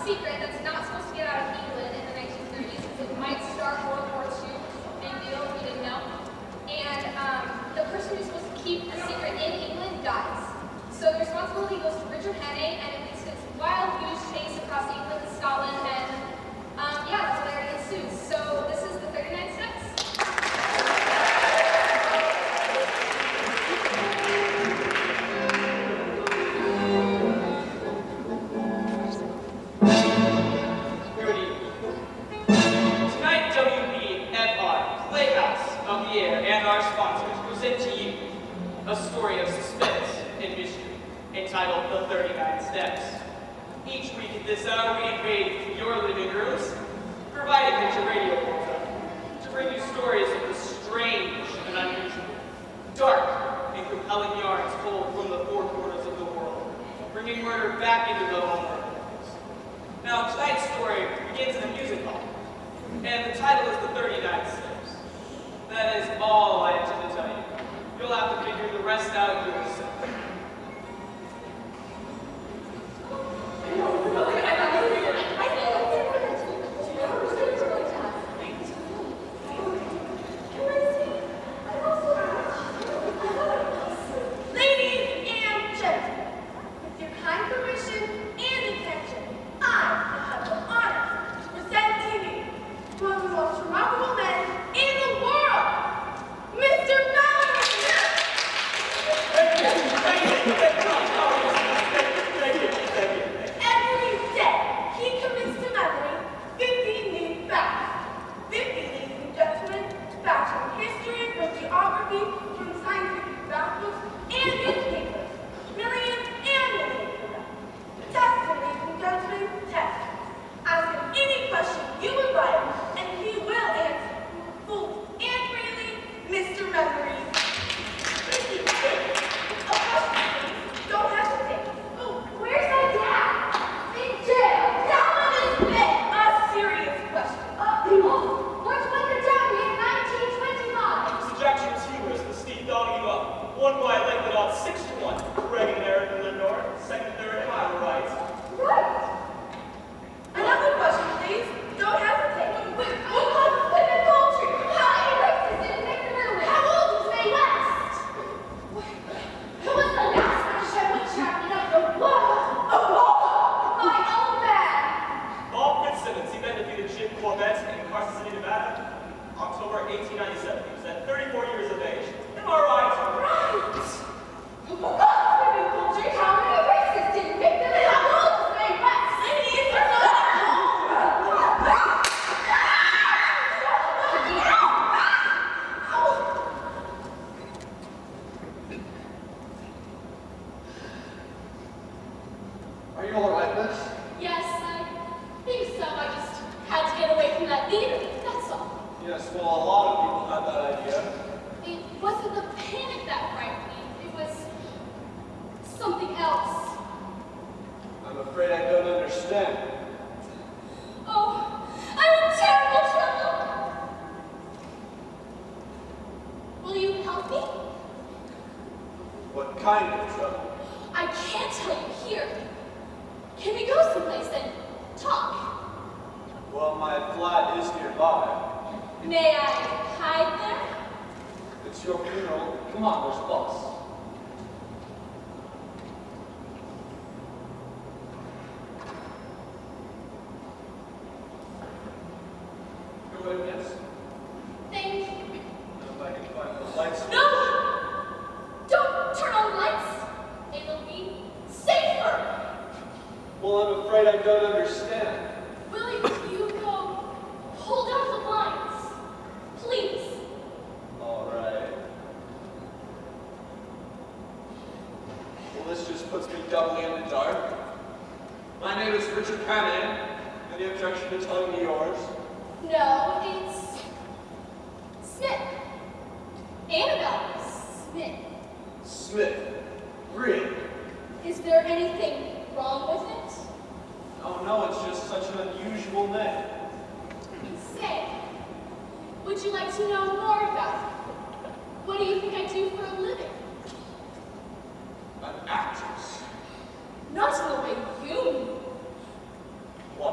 secret that's not supposed to get out of England in the 1930s because it might start World War II, which is a big deal if you didn't know. And the person who's supposed to keep the secret in England dies. So the responsibility goes to Richard Hannay, and it leads to this wild, huge chase across England and Scotland, and yeah, that's where it ensues. So this is the 39 steps. And our sponsors present to you a story of suspense and mystery entitled The 39 Steps. Each week at this hour, we invade your living rooms, provided that your radio phones up, to bring you stories of the strange and unusual, dark and compelling yarns told from the four corners of the world, bringing murder back into the home workplace. Now, tonight's story begins in a music hall, and the title is The 39 Steps. That is all I intend to tell you. You'll have to figure the rest out yourself. Would you like to know more about it? What do you think I do for a living? An actress. Not in the way you mean. Why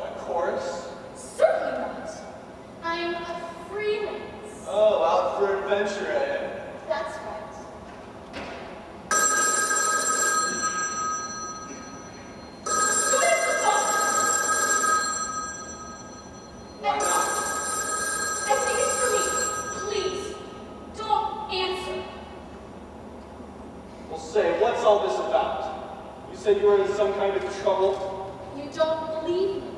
said you were in some kind of trouble. You don't believe me.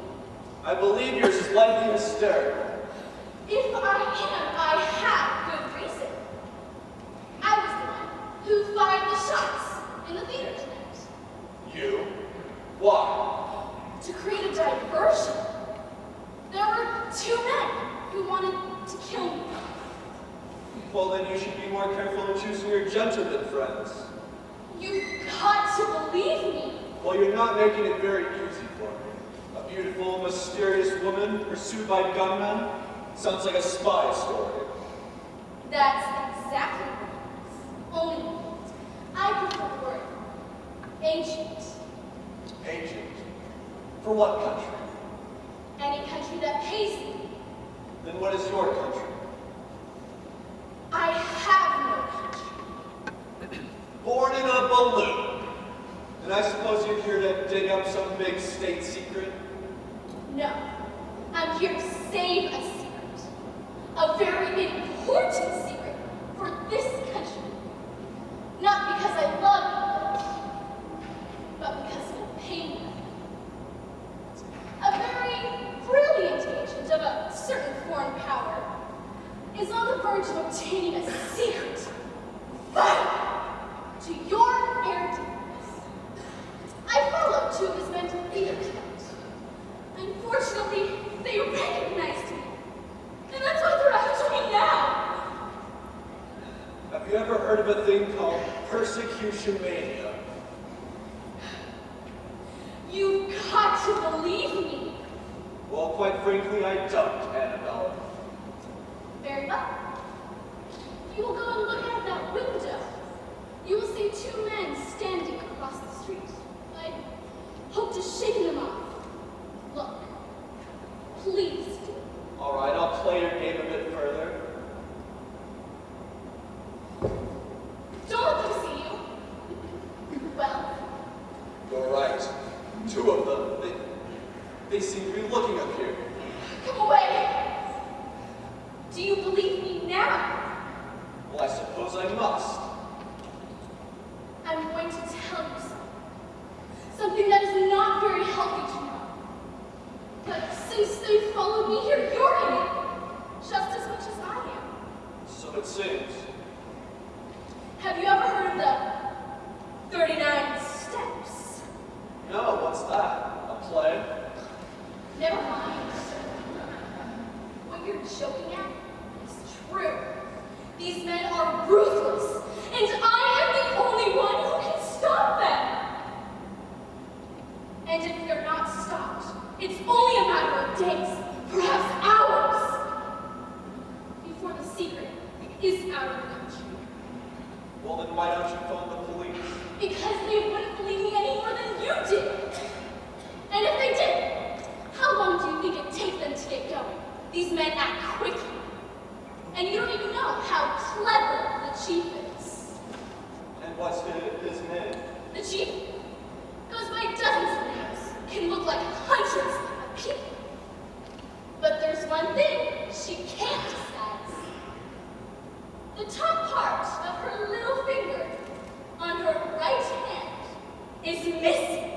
I believe you're slightly hysterical. If I am, I have good reason. I was the one who fired the shots in the theater tonight. You? Why? To create a diversion. There were two men who wanted to kill me. Well, then you should be more careful in choosing your gentlemen friends. You've got to believe me. Well, you're not making it very easy for me. A beautiful, mysterious woman pursued by gunmen? Sounds like a spy story. That's exactly what it is. Only I prefer the word ancient. Agent? For what country? Any country that pays me. Then what is your country? I have no country. Born in a balloon. And I suppose you're here to dig up some big state secret? No. I'm here to save a secret. A very important secret for this country. Not because I love you, but because it'll pay me. A very brilliant agent of a certain foreign power is on the verge of obtaining a secret vital to your air defense. I followed two of his men to the theater tonight. Unfortunately, they recognized me. And that's why they're after me now. Have you ever heard of a thing called persecution mania? You've got to believe me. Well, quite frankly, I don't, Annabelle. Very well. You will go and look out that window. You will see two men standing across the street. I hope to shake them off. Look. Please do. All right, I'll play your game a bit further. Don't let them see you. Well, You're right. Two of them. They seem to be looking up here. come away. Do you believe me now? Well, I suppose I must. I'm going to tell you something. Something that is not very healthy to know. But since they followed me here, you're in it. Just as much as I am. So it seems. Have you ever heard of the 39 steps? No, what's that? A play? Never mind. What you're joking at is true. These men are ruthless, and I am the only one who can stop them. And if they're not stopped, it's only a matter of days, perhaps hours, before the secret is out of the country. Well, then why don't you phone the police? Because they wouldn't believe me any more than you did. And if they did, how long do you think it'd take them to get going? These men act quickly. And you don't even know how clever the chief is. And what's his name? The chief goes by dozens of names, can look like hundreds of people. But there's one thing she can't disguise. The top part of her little finger on her right hand is missing.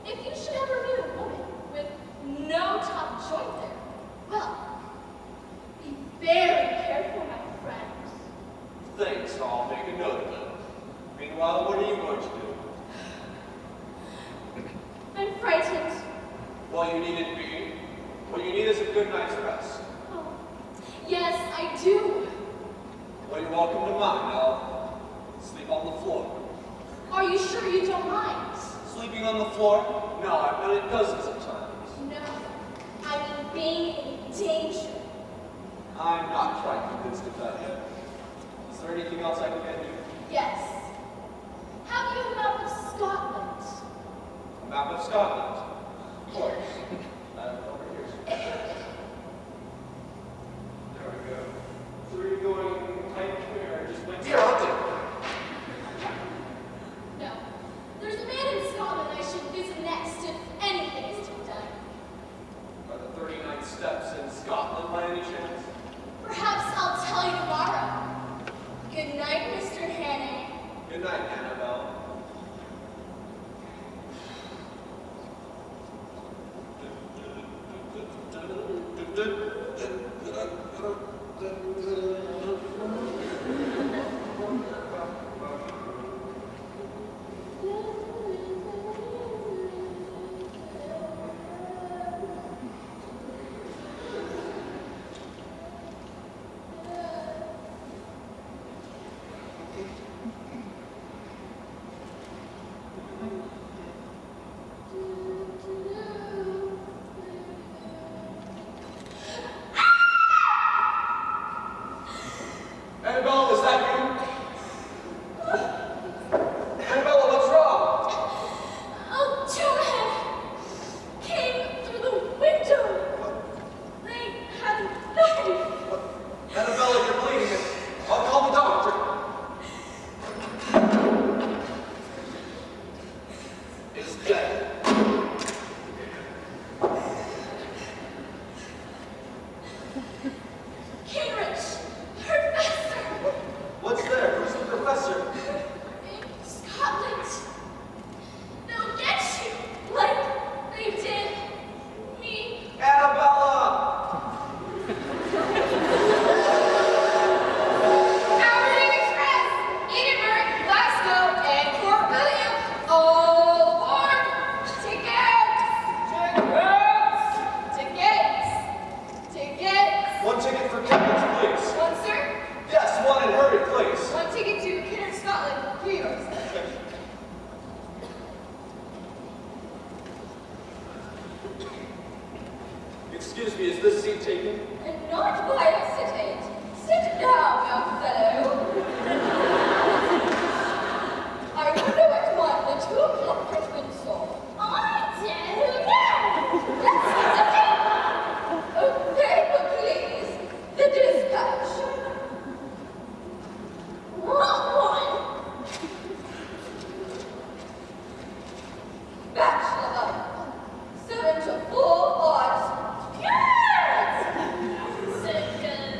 If you should ever meet a woman with no top joint there, well, be very careful, my friend. Thanks, I'll make a note of it. Meanwhile, what are you going to do? I'm frightened. Well, you needn't be. What you need is a good night's rest. Oh, yes, I do. Well, you're welcome to mine. I'll sleep on the floor. Are you sure you don't mind? Sleeping on the floor? No, I've done it dozens of times. No, I mean being in danger. I'm not quite convinced of that yet. Is there anything else I can get you? Yes. Have you a map of Scotland? A map of Scotland? Of course. Over here. There we go. So are you going right here? Just like here, I'll do. No. There's a man in Scotland I should visit next if anything is to be done. Are the 39 steps in Scotland by any chance? Perhaps I'll tell you tomorrow. Good night, Mr. Hanning. Good night, Annabelle. It's dead. Cambridge! Professor! What's there? Who's the professor? Scotland! They'll get you, like they did me. Annabella! Aberdeen Express! Edinburgh, Glasgow, and Fort William! All aboard! Tickets! Tickets! Tickets! One ticket for Cambridge, please. One, sir? Yes, one, and hurry, please. One ticket to Kinnard, Scotland. Here yours. Excuse me, is this seat taken? And not by accident. Sit down, young fellow. I wonder what one the 2 o'clock freshman saw. I don't know. Let's get the paper. A paper, please. The dispatch. What one? Bachelor. 7 to 4 odds. Good! Second.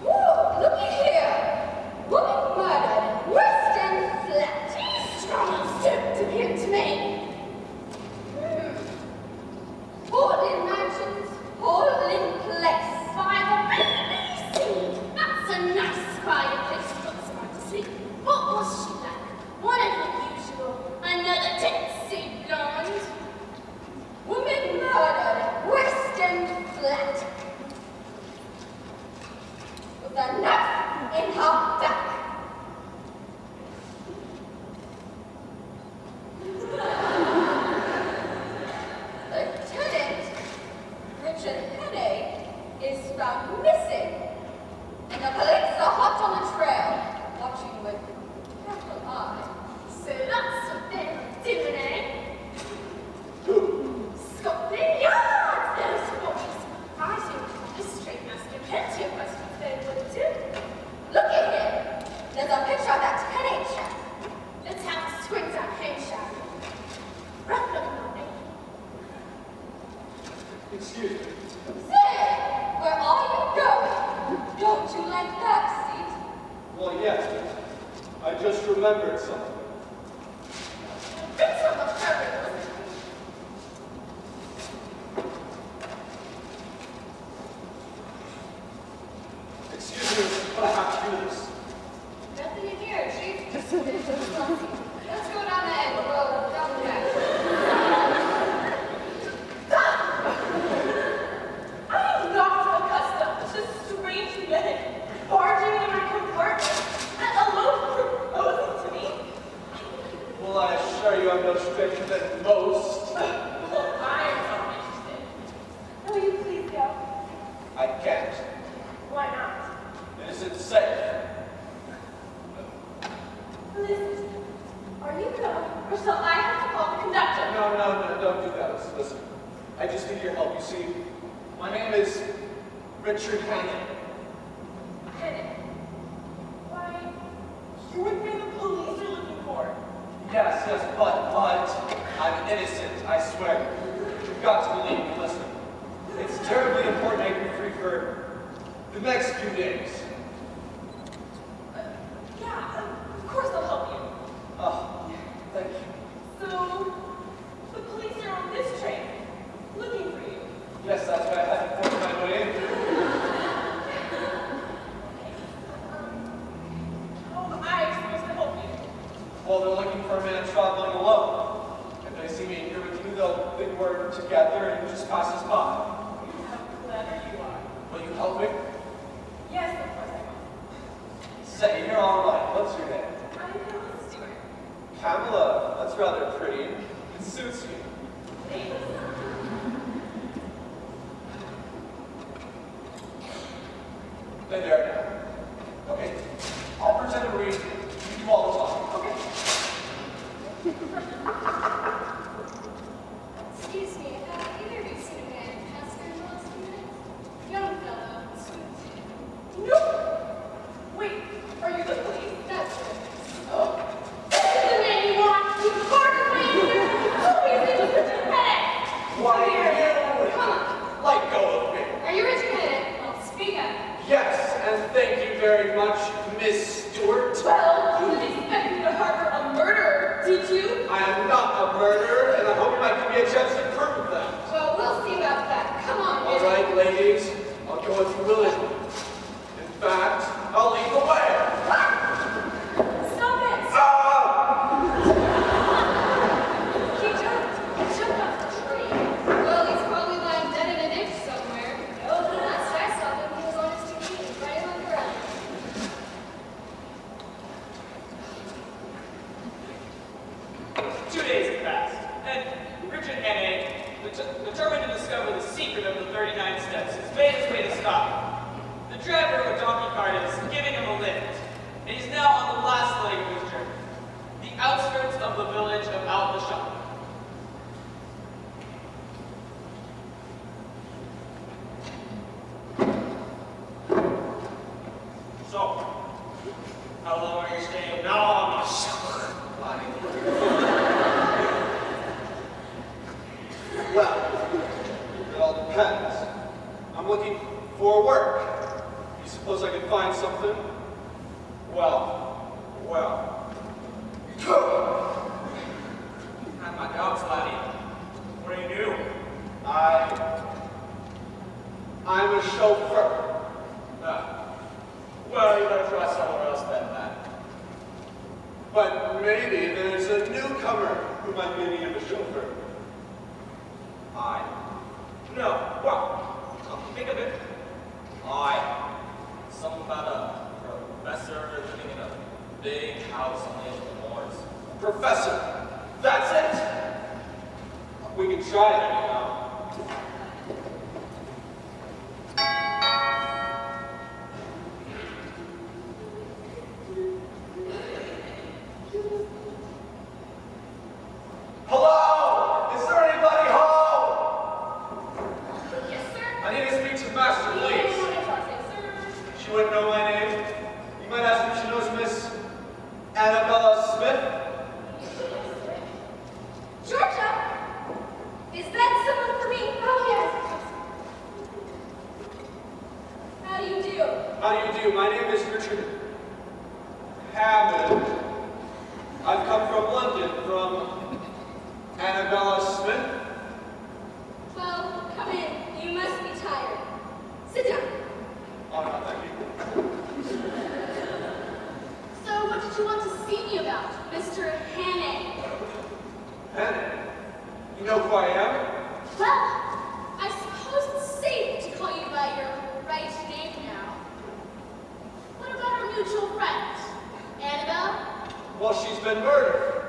Whoa, looky here. Woman murdered, Western flat. Strong suit to give to me. Portland Mansions, Portland Place. By the BBC. That's a nice quiet place to put someone to sleep. What was she like? One of the usual. Another tipsy blonde. Woman murdered, Western flat. With a knife in her back. Lieutenant Richard Henney is found missing. And the police are hot on the trail, watching with careful eye. So that's what they're doing, eh? Who? Scotland Yard! Those boys! I think the straight master plenty of questions they would do. Look at him! There's a picture of that Henney chap. Let's have the squints at him, shall we? Rough looking on me. Excuse me. Say, where are you going? Don't you like that seat? Well, yes. I just remembered something. Bits of the fabric was Excuse me, but I have to do this. nothing in here, Chief. Let's go down the end, well, down the back. I am not accustomed to strange men barging into my compartment and alone proposing to me. Well, I assure you I'm no stranger than most. Well, I'm not interested. Will you please go? I can't. Why not? It isn't safe. Listen, are you going, or shall I have to call the conductor? No, don't do that. Listen, I just need your help. You see, my name is Richard Hannah. Henney. Why, you would be the police are looking for. Yes, but I'm innocent, I swear. You've got to believe me. Listen, it's terribly important I be free for the next few days. Yeah, of course I'll help you. Oh, thank you. So, the police are on this train, looking for you. Yes, that's why I had to force my way in. How am I supposed to help you? Well, they're looking for a man traveling alone. If they see me here with you, they'll think we're together and just pass us by. How clever you are. Will you help me? Yes, of course I will. Say, you're all right. What's your name? I'm Pamela Stewart. Pamela. That's rather pretty. It suits you. Thanks. There now. Okay. I'll pretend to read. You do all the talking. Okay. Excuse me, have either of you seen a man pass here in the last few minutes? Young fellow, sweet. No! Wait, are you the police? That's it. Oh, go if you willingly. In fact, I'll lead the way. Stop it! Ah! He jumped off the tree. Well, he's probably lying dead in a ditch somewhere. No, the last I saw him, he was on his two feet, right on the ground. 2 days had passed, and Richard Hannay, determined to discover the secret of the 39 steps, has made his way to Scotland. The driver of a donkey cart is giving him a lift, and he's now on the last leg of his journey, the outskirts of the village of Al-Bashar. So, how long are you staying now on the Well, it all depends. I'm looking for work. You suppose I could find something? Well. Had my doubts, laddie. What do you do? I'm a chauffeur. Well, you better try somewhere else than that. But maybe there's a newcomer who might be needing a chauffeur. No, well, come to think of it. Something about a professor living in a big house on the edge of the moors. Professor, that's it. We can try it anyhow. Hello? Is there anybody home? Yes, sir? I need to speak to Master, You please. know what I trust him, sir? She wouldn't know my name. You might ask if she knows Miss Annabella Smith. Georgia? Is that someone for me? Oh, yes. How do you do? How do you do? My name is Richard Hammond. I've come from London, from Annabella Smith. Well, come in. You must be tired. Sit down. Oh, no, thank you. So, what did you want to see me about, Mr. Hannay? Hannah, you know who I am? Well, I suppose it's safe to call you by your right name now. What about our mutual friend, Annabelle? Well, she's been murdered.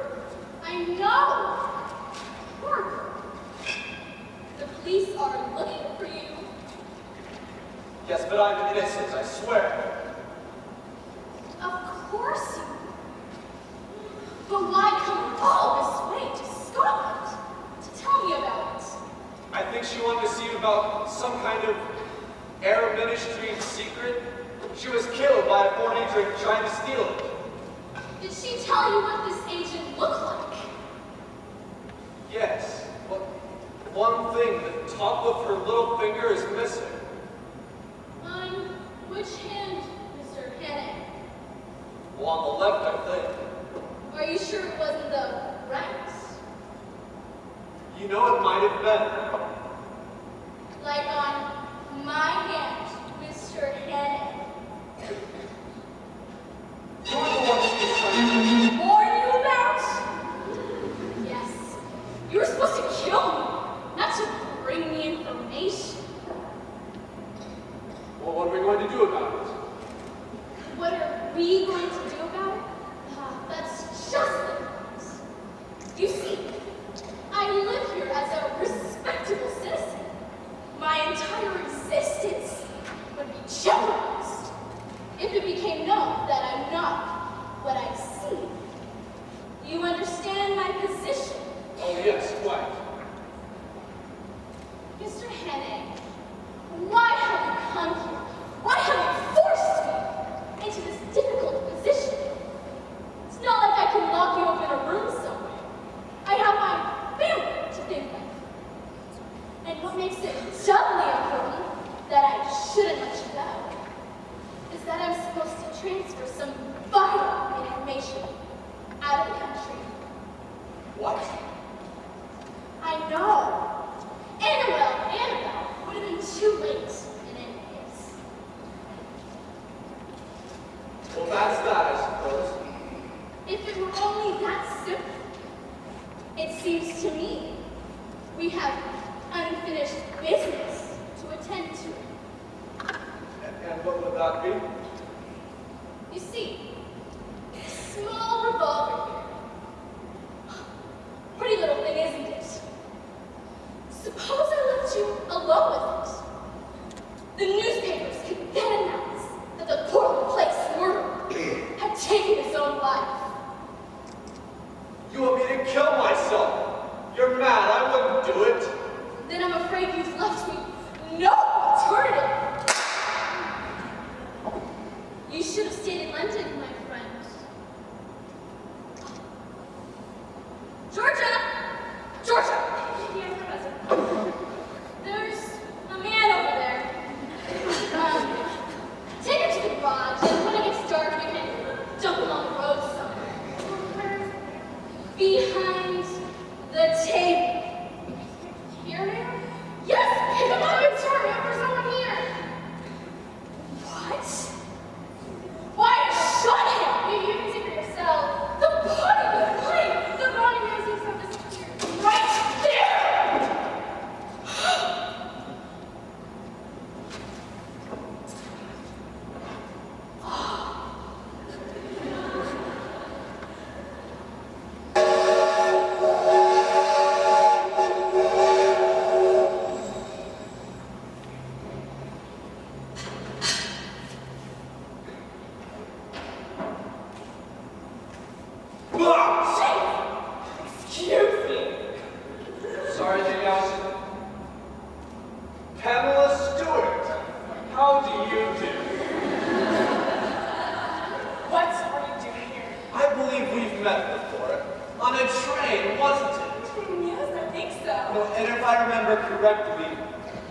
I know. Poor girl. The police are looking for you. Yes, but I'm innocent, I swear. Of course you. But why come all this way to Scotland to tell me about it? I think she wanted to see about some kind of Arab ministry secret. She was killed by a foreign agent trying to steal it. Did she tell you what this agent looked like? Yes, but one thing, the top of her little finger is missing. On which hand, Mr. Hannay? Well, on the left, I think. Are you sure it wasn't the right? You know it might have been. Like on my hand, Mr. Hannay. You're the one she was trying to Warn you about? Yes. You were supposed to kill me, not to bring me information. Well, what are we going to do about it? What are we going to do about it? That's just the point. You see, I live here as a respectable it were only that simple. It seems to me we have unfinished business to attend to. And what would that be? You see, a small revolver here. Pretty little thing, isn't it? Suppose I left you alone with it. The newspapers could then announce that the Portland Place murderer had taken his own life. You want me to kill myself? You're mad. I wouldn't do it. Then I'm afraid you've left me no alternative. You should have stayed in London, my friend. Georgia! Georgia! Yes, Professor. There's a man over there. Take him to the garage, and when it gets dark, we can dump him on the road somewhere. Behind the table. Here, ma'am? Yes! Pick him up and turn him for someone here. What? Why, shut him! You can see for yourself. The body was plain. The body man seems to have disappeared. Right there! Excuse me. Sorry, Lady Allison. Pamela Stewart. How do you do? What are you doing here? I believe we've met before. On a train, wasn't it? Yes, I think so. And if I remember correctly,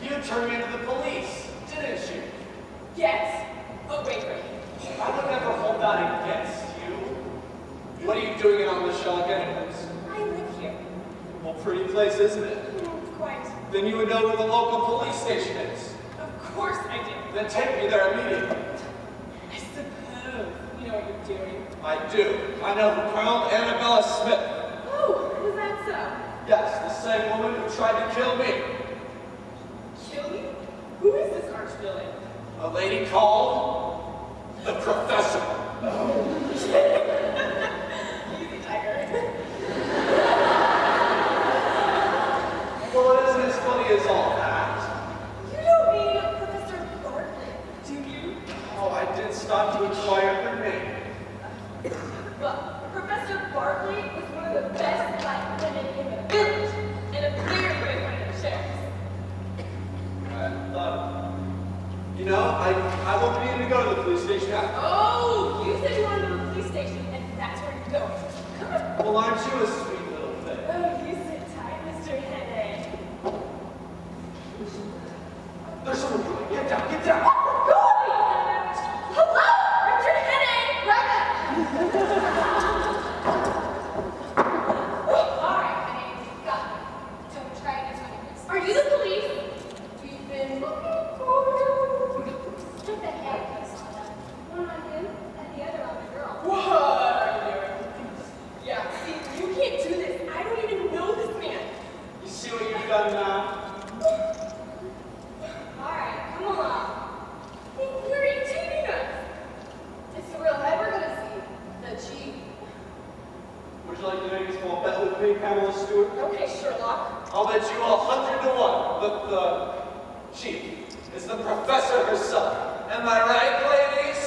you turned me into the police, didn't you? Yes. Oh, wait. I would never hold that against you. What are you doing it on the shack anyways? I live here. Well, pretty place, isn't it? Quite. Then you would know where the local police station is. Of course I do. Then take me there immediately. I suppose you know what you're doing. I do. I know who Colonel Annabella Smith. Oh, is that so? Yes, the same woman who tried to kill me. Kill you? Who is this arch villain? A lady called the Professor. Easy, tiger. Well, it isn't as funny as all that. You don't mean Professor Bartlett, do you? Oh, I did stop to inquire her name. Well, Professor Bartlett was one of the best black women in the village, and a very great one of the sheriffs. You know, I won't be in to go to the police station after. Oh, you said you wanted to go to the police station, and that's where you're going. Come on. Well, aren't you a sweet little thing? Oh, you sit tight, Mr. Headache. There's someone coming. Get down, get down. Hello, Richard Headache, brother. All right, Headache, got me. Don't try to get this. Are you the police? We've been looking for you. Look at the handcuffs on them. One on him and the other on the girl. What are you doing? Yeah, see, you can't do this. I don't even know this man. You see what you've done now? All right, come along. Where are you taking us? It's a real head we're gonna see. The chief. Would you like to make a small bet with me, Pamela Stewart? Okay, Sherlock. I'll bet you 100 to 1 that the chief is the professor herself. Am I right, ladies?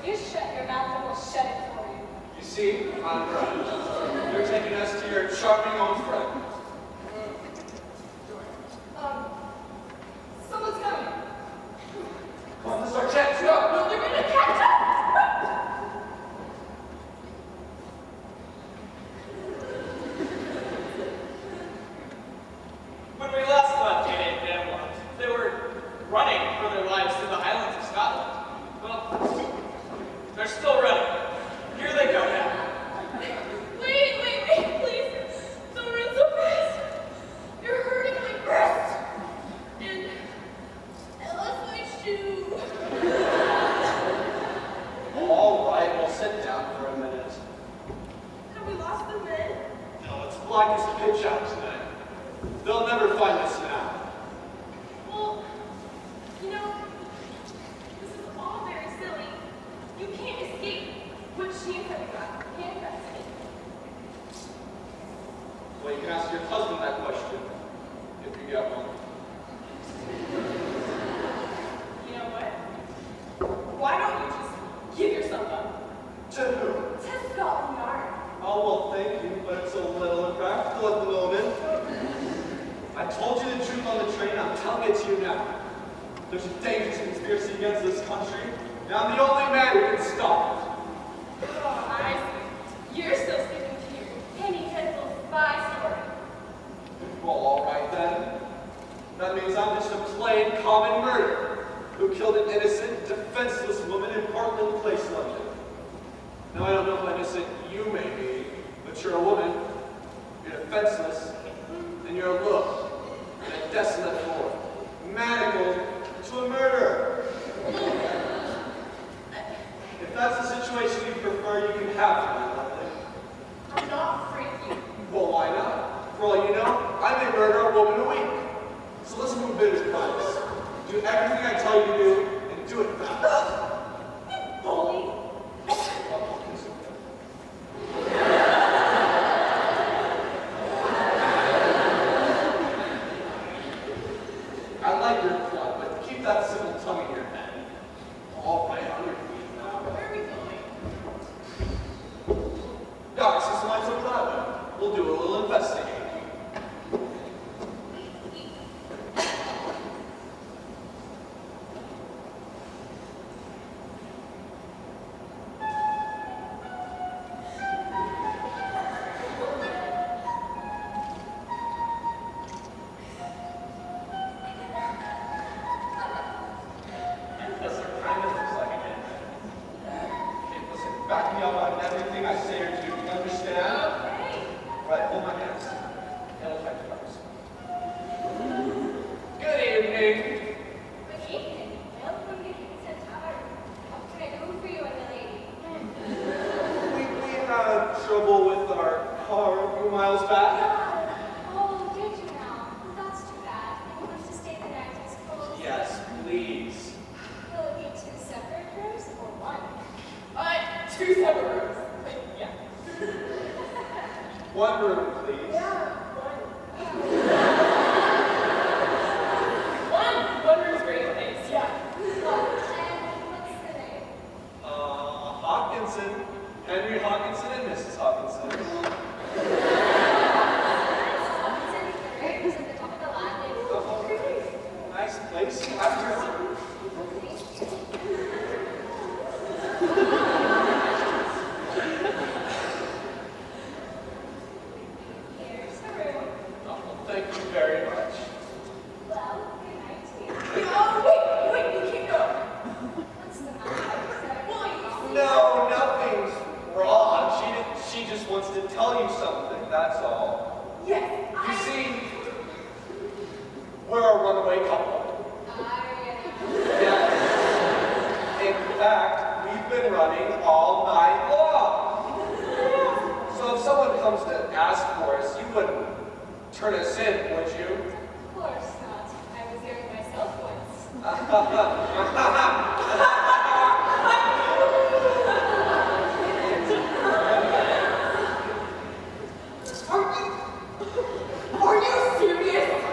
You shut your mouth and we'll shut it for you. You see, I'm right. You're taking us to your charming old friend. Someone's coming. Come on, this is our chance. Go! No, they're gonna catch us! When we last left Jane and Pamela, they were running for their lives through the Highlands of Scotland. Well, they're still running. Here they go now. Wait, please. Don't run so fast. lost the men? No, it's black as pitch out tonight. They'll never find us now. Well, you know, this is all very silly. You can't escape. What chance have you got? Handcuffs. Well, you can ask your husband that question, if you get one. You know what? Why don't you just give yourself up? To who? To Scotland Yard. Oh, well, thank you, but it's a little impractical at the moment. I told you the truth on the train, I'm telling it to you now. There's a dangerous conspiracy against this country, and I'm the only man who can stop it. Oh, I see. You're still sticking to your Penny Dreadful spy story. Well, all right then. That means I'm just a plain, common murderer who killed an innocent, defenseless woman in Portland Place, London. Now, I don't know how innocent you may be, but you're a woman, you're defenseless, and you're alone in a desolate floor, manacled to a murderer. If that's the situation you prefer, you can have it, my lovely. I'm not afraid of you. Well, why not? For all you know, I may murder a woman a week. So listen to a bit of advice. Do everything I tell you to do, and do it fast. Bully. I like your plot, but keep that simple tongue in your head. All right, on your feet now. Where are we going? Doc, since the lights over that way, we'll do a little investigating. Listen, kind of looks like it. Okay, listen, back me up on everything I say or do. You understand? Okay. Right, hold my hands. And I'll touch yours. Good evening. Good evening. Welcome to Kingston Tavern. What can I do for you and the lady? We had trouble with our car a few miles back. Oh, did you now? Well, that's too bad. You want to stay the night, I suppose? Yes, please. Will it be 2 separate rooms or one? 2 separate rooms. Yeah. One room, please. One room's great, thanks. Yeah. And what's the name? Hawkinson. Henry Hawkinson and Mrs. Hawkinson. Right? It's at the top of the landing. Nice place. After Here's the room. well, thank you very much. Well, good night to you. Oh, wait, you can't go. What's the matter? Well, No, nothing's wrong. She just wants to tell you something, that's all. yes, You see, we're a runaway couple. Yes. In fact, we've been running all night long. So if someone comes to ask for us, you wouldn't turn us in, would you? Of course not. I was there myself once. Are you serious?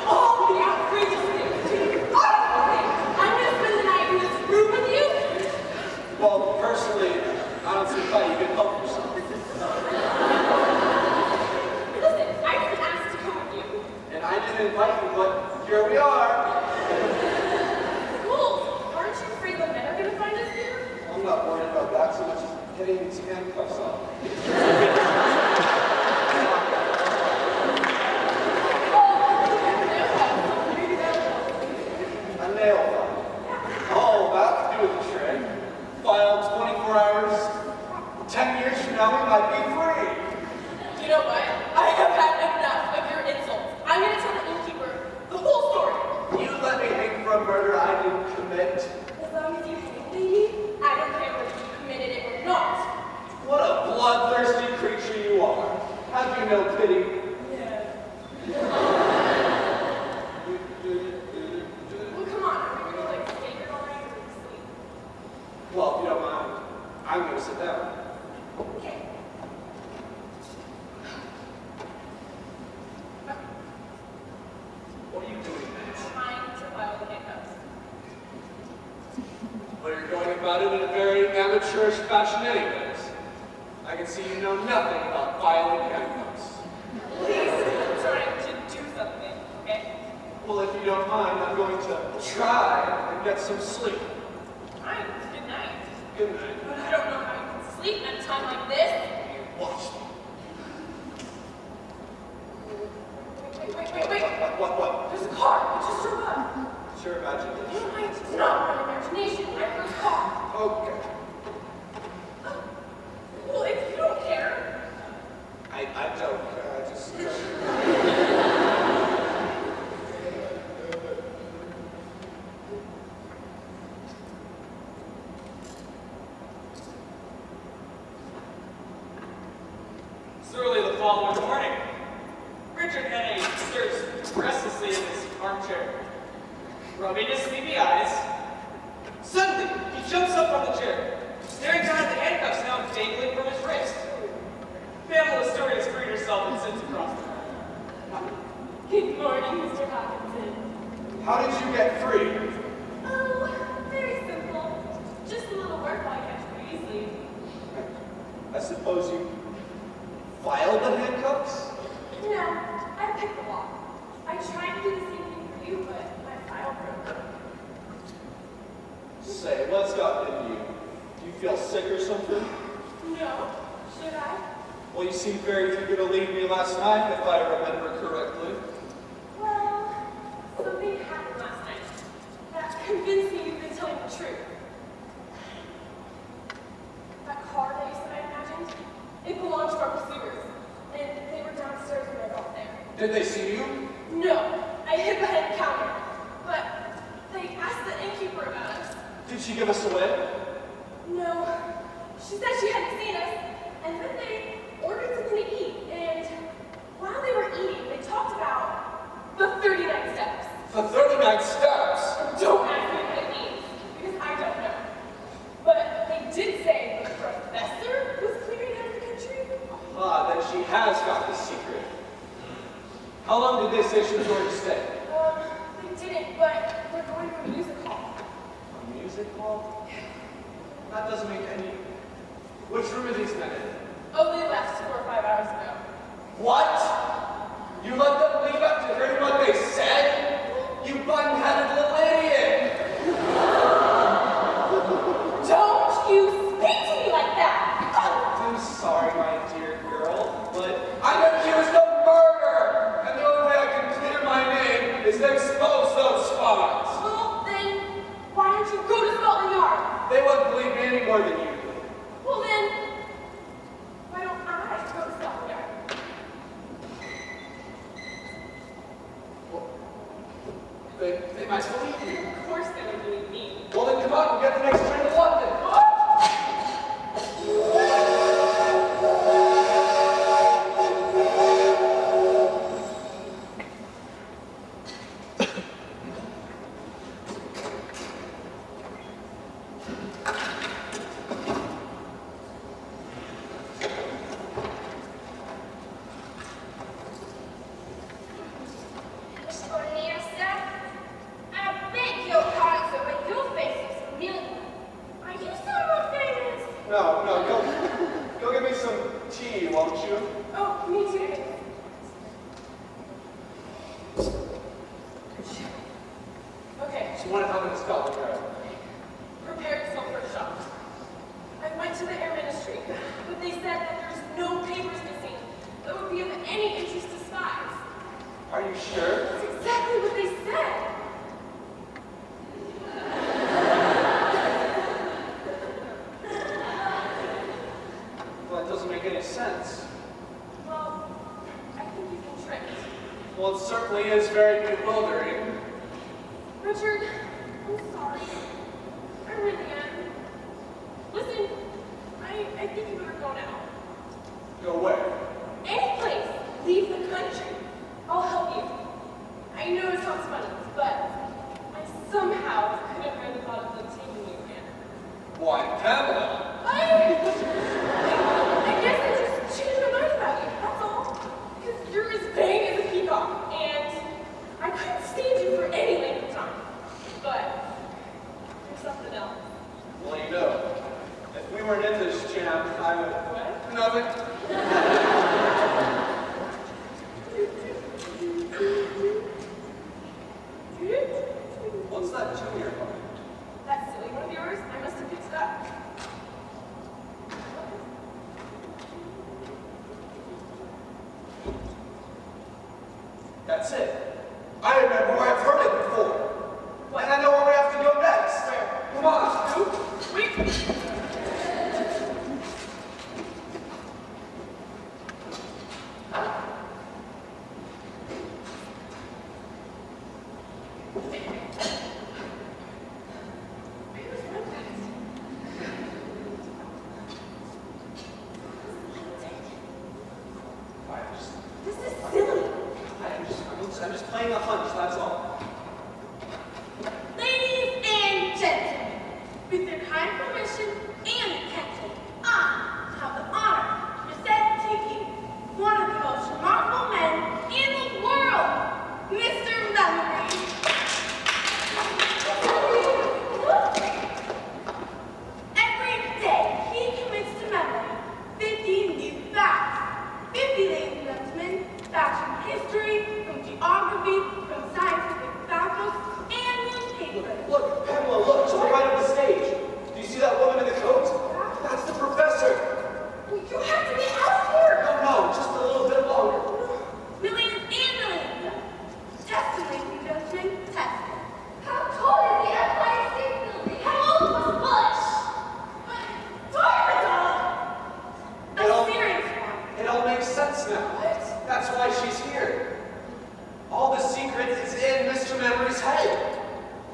Oh, the outrageous thing. I'm gonna spend the night in this room with you? Well, personally, I don't see how you can help yourself. Listen, I didn't ask to come with you. And I didn't invite you, but here we are. Fools, aren't you afraid the men are gonna find us here? I'm not worried about that so much as getting these handcuffs off. A nail file. Oh, that'll do the trick. File 24 hours. 10 years from now, we might be free. You know what? I have had enough of your insults. about it in a very amateurish fashion anyways. I can see you know nothing about filing handcuffs. Please, I'm trying to do something, okay? Well, if you don't mind, I'm going to try and get some sleep. Fine, good night. Good night. But I don't know how you can sleep at a time like this. Watch me. Wait. What? There's a car. It just drove up. It's your imagination. It's not my imagination. I heard a car. Okay. Well, if you don't care. I don't care. I just... It's early the following morning. Richard Henry stirs restlessly in his armchair, rubbing his sleepy eyes. Suddenly, he jumps up from the chair, staring down at the handcuffs now dangling from his wrist. Pamela Stewart has freed herself and sits across the room. Good morning, Mr. Hopkinson. How did you get free? Oh, very simple. Just a little work while I catch pretty easily. I suppose you filed the handcuffs? No, I picked the lock. I tried to do the same thing for you, but my file broke. Say, what's gotten into you? Do you feel sick or something? No, should I? Well, you seemed very eager to leave me last night, if I remember correctly. Well, something happened last night that convinced me you've been telling the truth. That car that you said I imagined, it belonged to our pursuers, and they were downstairs when I got there. Did they see you? No, I hid behind the counter, but they asked the innkeeper about us. Did she give us away? No, she said she hadn't seen us, and then they ordered something to eat, and while they were eating, they talked about the 39 steps. The 39 steps? Don't ask me what it means, because I don't know. But they did say the professor was clearing out of the country. Ah, then she has got the secret. How long did they say she was going to stay? They didn't, but we're going to a music hall. A music hall? That doesn't make any... Which room are these men in? Oh, they left 4 or 5 hours ago. What? You let them leave after hearing what they said? You button-headed little idiot! Don't you speak to me like that! I'm sorry, my dear girl, but I'm accused of murder! And the only way I can clear my name is to expose those spies! Well, then, why don't you go to Scotland Yard? They won't believe me any more than you do. Well, then, why don't I go to Scotland Yard? Well, they might believe you. Of course they would believe me. Well, then come on, we'll get the next train to London. Extraordinaire, sir. I beg your pardon, sir, but your face looks familiar. Are you someone famous? No, go get me some tea, won't you? Oh, me too. Okay, So what happened to Scotland Yard? prepare yourself for a shock. I went to the Air Ministry, but they said that there's no papers missing that would be of any interest to spies. Are you sure? That's exactly what they said. Well, that doesn't make any sense. Well, I think you've been tricked. Well, it certainly is very bewildering. Richard, I'm sorry. I really am. Listen, I think you better go now. Go where? Any place. Leave the country. I'll help you. I know it sounds funny, but I somehow couldn't bear the thought of them taking you again. Why, Pamela? I guess I just changed my mind about you, that's all. Because you're as vain as a peacock, and I couldn't stand you for any length of time. But there's something else. Well, you know, That's it. I remember where I've heard it before. And I know where we have to go next. Come on. Wait. This is silly. I'm just playing a hunch, that's all. Ladies and gentlemen, with your kind permission and attention, I have the honor to present to you one of the most remarkable men in the world, Mr. Memory. Every day, he commits to memory 50 new facts. 50, ladies and gentlemen, facts from history, from geography, from scientific faculties, and newspapers. Look, Pamela, look, to the right of the stage. Do you see that woman in the coat? That's the professor. You have to get out of here! No, just a little bit longer. Millions and millions of them. Testing, ladies and gentlemen, testing. How tall is the Empire State Building? How old was Bush? A serious one. It all makes sense now. What? That's why she's here. All the secret is in Mr. Memory's head.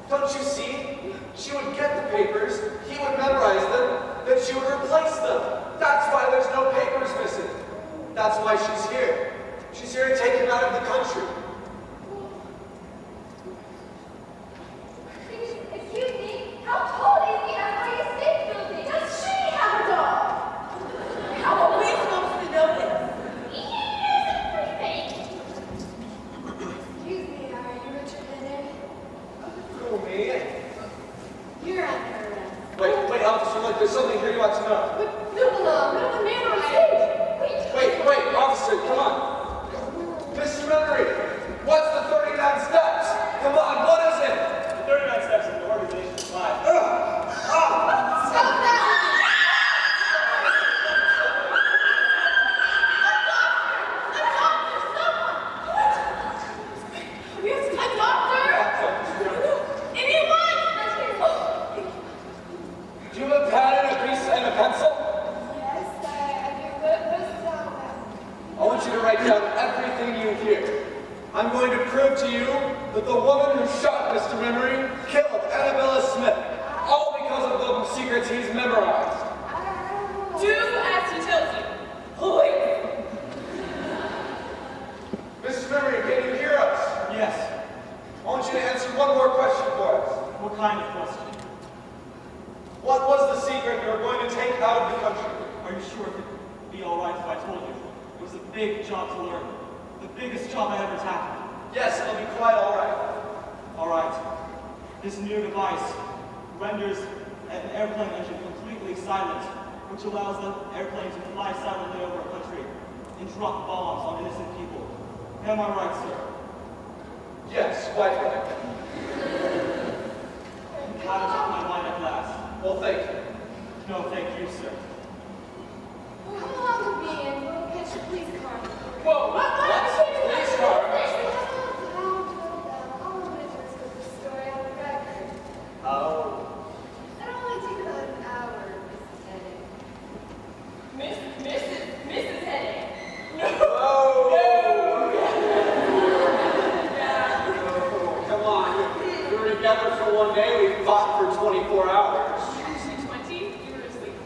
Don't you see? She would get the papers, he would memorize them, then she would replace them. That's why there's no papers missing. That's why she's here. She's here to take him out of the country. Excuse me, how tall is the Empire State Building? Does she have a dog? How are we supposed to know this? Excuse me, are you Richard Henry? Who, me? You're under arrest. Wait, officer, look, there's something here you want to know. No, the man on stage. Wait, officer, come on. Mr. Memory, what's the 39 steps? Come on, what is it? The 39 steps of the organization's life. Stop that! We have a doctor? Anyone? Do you have a pen and a piece and a pencil? Yes, I do. What's that? I want you to write down everything you hear. I'm going to prove to you that the woman who shot Mr. Memory killed Annabella Smith, all because of the secrets he's memorized. Do as he tells you. Please. Mr. Memory, can you hear us? Yes. I want you to answer one more question for us. What kind of question? What was the secret you were going to take out of the country? Are you sure it would be all right if I told you? It was a big job to learn. The biggest job I ever tackled. Yes, it'll be quite all right. All right. This new device renders an airplane engine completely silent, which allows the airplane to fly silently over a country and drop bombs on innocent people. Am I right, sir? Yes, quite right. You kind of took my mind at last. Well, thank you. No, thank you, sir. Come along with me and we'll catch the police car. Whoa, what? Police car? All of it was with the story on the record. Oh. It'll only take about an hour, Mrs. Hennig. Mrs. Hennig. Whoa! Oh, come on. We were together for one day, we fought for 24 hours. Actually 20, you were asleep.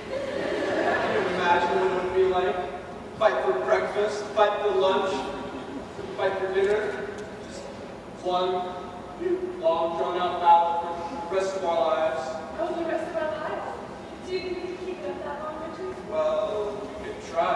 Can you imagine what it would be like? Fight for breakfast, fight for lunch, fight for dinner. Just one long, drawn-out battle for the rest of our lives. Oh, the rest of our lives. Do you think we can keep it up that long, Richard? Well, we could try.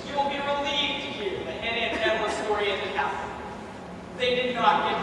You will be relieved to hear the Hannah and Emma story in the capital. They did not get